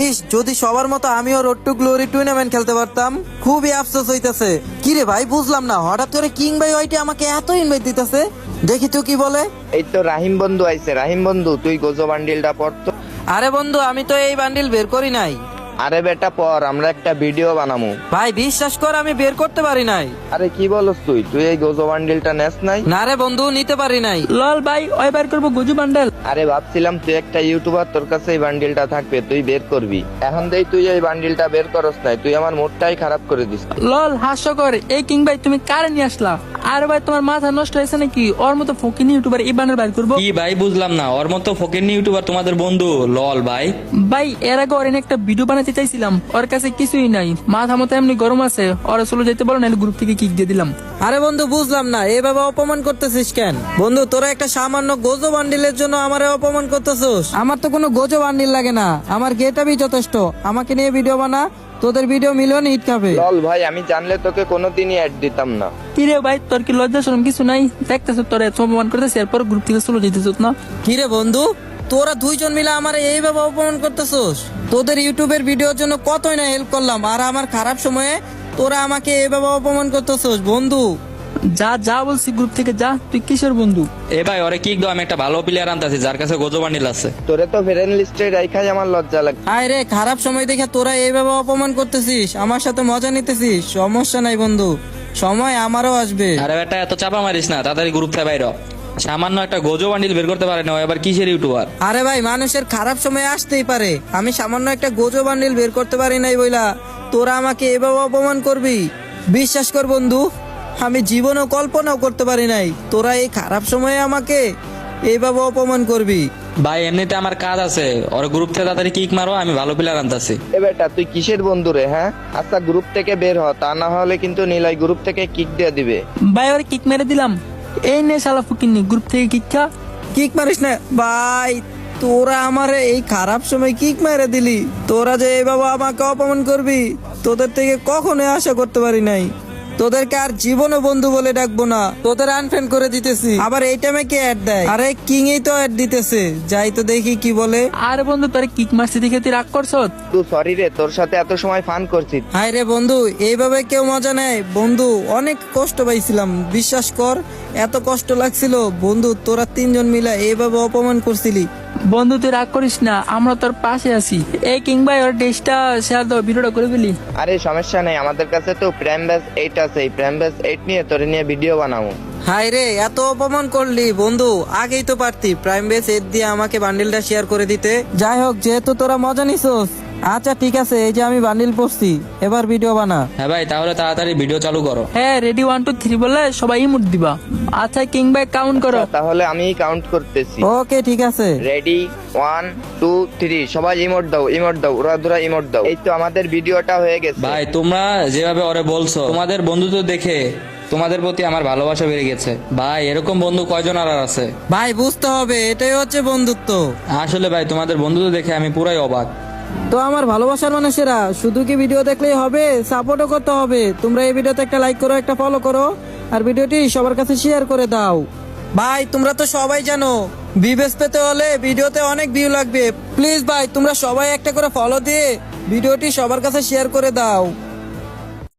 ইস, যদি সবার মতো আমিও রোড টু গ্লোরি টুর্নামেন্ট খেলতে পারতাম। খুবই আফসোস হইতাছে। কিরে ভাই, বুঝলাম না হঠাৎ করে কিং ভাই ওইটি আমাকে এত ইনভাইট দিতেছে। দেখি তো কি বলে। এই তো রাহিম বন্ধু আইছে। রাহিম বন্ধু, তুই গোজো বান্ডিলটা পড়তো। আরে বন্ধু, আমি তো এই বান্ডিল বের করি নাই। আরে বেটা পর, আমরা একটা ভিডিও বানামু। ভাই বিশ্বাস কর, আমি বের করতে পারি নাই। আরে কি বলস তুই? তুই এই গোজো বান্ডিলটা নেস নাই? না রে বন্ধু, নিতে পারি নাই। লল ভাই, ওই বের করবো গুজু বান্ডেল। আরে ভাবছিলাম তুই একটা ইউটিউবার, তোর কাছে এই বান্ডিলটা থাকবে, তুই বের করবি। এখন দেই তুই এই বান্ডিলটা বের করস নাই, তুই আমার মুডটাই খারাপ করে দিস। লল হাস্যকর। এই কিং ভাই তুমি কারে নিয়ে আসলা? আর ভাই তোমার মাথা নষ্ট হয়েছে নাকি? ওর মতো ফকিনি ইউটিউবার এই বান্ডেল বের করবো? কি ভাই বুঝলাম না, ওর মতো ফকিরনি ইউটিউবার তোমাদের বন্ধু? লল ভাই, ভাই এর আগে ওর এনে একটা ভিডিও বানাতে চাইছিলাম, ওর কাছে কিছুই নাই, মাথা মতো এমনি গরম আছে। ওরা চলে যেতে বলো না, গ্রুপ থেকে কিক দিয়ে দিলাম। আরে বন্ধু, বুঝলাম না এভাবে অপমান করতেছিস কেন? বন্ধু, তোরা একটা সামান্য গোজো বান্ডিলের জন্য আমারে অপমান করতেছিস? আমার তো কোনো গোজো বান্ডিল লাগে না, আমার গেটআপই যথেষ্ট। আমাকে নিয়ে ভিডিও বানা, তোদের ভিডিও মিলিয়ন হিট খাবে। লল ভাই, আমি জানলে তোকে কোনোদিনই অ্যাড দিতাম না। কিরে ভাই, তোর কি লজ্জা শরম কিছু নাই? দেখতেছ তোর এত অপমান করতেছে, এরপর গ্রুপ থেকে চলে যেতেছ না? কিরে বন্ধু, তোরা দুইজন মিলে আমার এইভাবে অপমান করতেছিস? তোদের ইউটিউবের ভিডিওর জন্য কতই না হেল্প করলাম, আর আমার খারাপ সময়ে তোরা আমাকে এইভাবে অপমান করতেছিস। বন্ধু যা যা বলছি, গ্রুপ থেকে যা। তুই কিসের বন্ধু? এ ভাই ওরে কিক দাও, আমি একটা ভালো প্লেয়ার আনতাছি যার কাছে গোজো বান্ডিল আছে। তোরে তো ফ্রেন্ড লিস্টে রাখাই আমার লজ্জা লাগে। হায় রে, খারাপ সময় দেখে তোরা এইভাবে অপমান করতেছিস, আমার সাথে মজা নিতেছিস। সমস্যা নাই বন্ধু, সময় আমারও আসবে। আরে বেটা এত চাপা মারিস না, তাড়াতাড়ি গ্রুপ থেকে বাইর হ। সামান্য একটা গোজো বান্ডিল বের করতে পারে না, ও এবার কিসের ইউটিউবার? আরে ভাই, মানুষের খারাপ সময় আসতেই পারে। আমি সামান্য একটা গোজো বান্ডিল বের করতে পারি নাই বইলা তোরা আমাকে এভাবে অপমান করবি? বিশ্বাস কর বন্ধু, আমি জীবনেও কল্পনাও করতে পারি নাই তোরা এই খারাপ সময়ে আমাকে এইভাবে অপমান করবি। ভাই এমনিতে আমার কাজ আছে, ওর গ্রুপ থেকে তাড়াতাড়ি কিক মারো, আমি ভালো প্লেয়ার আনতাছি। এ বেটা, তুই কিসের বন্ধু রে? হ্যাঁ, আচ্ছা গ্রুপ থেকে বের হ, তা না হলে কিন্তু নিলয় গ্রুপ থেকে কিক দিয়ে দিবে। ভাই ওর কিক মেরে দিলাম। এই নে শালা ফুকিনি, গ্রুপ থেকে কিক খা। কিক মারিস না ভাই, তোরা আমার এই খারাপ সময় কিক মেরে দিলি। তোরা যে এইভাবে আমাকে অপমান করবি তোদের থেকে কখনোই আশা করতে পারি নাই। তোদেরকে আর জীবনও বন্ধু বলে ডাকবো না, তোদের আনফ্রেন্ড করে দিতেছি। আবার এই টাইমে কে অ্যাড দেয়? আরে কিং এই তো অ্যাড দিতেছে, যাই তো দেখি কি বলে। আরে বন্ধু, তোর কিক মারছি দেখে তুই রাগ করছ? তুই সরি রে, তোর সাথে এত সময় ফান করছি। হায় রে বন্ধু, এইভাবে কেউ মজা নেয়? বন্ধু অনেক কষ্ট পাইছিলাম, বিশ্বাস কর এত কষ্ট লাগছিল। বন্ধু তোরা তিনজন মিলে এইভাবে অপমান করছিলি। বন্ধু তুই রাগ করিস না, আমরা তোর পাশে আছি। এই কিং ভাই ওর ডেস্কটা শেয়ার দাও, ভিডিওটা করে ফেলি। আরে সমস্যা নেই, আমাদের কাছে তো প্রাইম ব্যাস 8 আছে, এই প্রাইম ব্যাস 8 নিয়ে তোরে নিয়ে ভিডিও বানাবো। হায় রে, এত অপমান করলি বন্ধু, আগেই তো পারতি প্রাইম বেস এর দিয়ে আমাকে বান্ডিলটা শেয়ার করে দিতে। যাই হোক, যেহেতু তোরা মজা নিছোস, আচ্ছা ঠিক আছে, এই যে আমি বান্ডিল পড়ছি, এবার ভিডিও বানা। হ্যাঁ ভাই, তাহলে তাড়াতাড়ি ভিডিও চালু করো। হ্যাঁ, রেডি 1 2 3 বলে সবাই ইমোট দিবা। আচ্ছা কিং ভাই কাউন্ট করো। তাহলে আমি কাউন্ট করতেছি। ওকে ঠিক আছে। রেডি 1 2 3, সবাই ইমোট দাও, ইমোট দাও, ওরা ধরা ইমোট দাও। এই তো আমাদের ভিডিওটা হয়ে গেছে। ভাই তোমরা যেভাবে ওরে বলছো, তোমাদের বন্ধুত্ব দেখে তোমাদের প্রতি আমার ভালোবাসা বেড়ে গেছে। ভাই এরকম বন্ধু কয়জন আর আছে? ভাই বুঝতে হবে, এটাই হচ্ছে বন্ধুত্ব। আসলে ভাই তোমাদের বন্ধুত্ব দেখে আমি পুরাই অবাক। তো আমার ভালোবাসার মানুষেরা, শুধু কি ভিডিও দেখলেই হবে? সাপোর্টও করতে হবে। তোমরা এই ভিডিওতে একটা লাইক করো, একটা ফলো করো, আর ভিডিওটি সবার কাছে শেয়ার করে দাও। ভাই তোমরা তো সবাই জানো, ভিউজ পেতে হলে ভিডিওতে অনেক ভিউ লাগবে। প্লিজ ভাই, তোমরা সবাই একটা করে ফলো দিয়ে ভিডিওটি সবার কাছে শেয়ার করে দাও।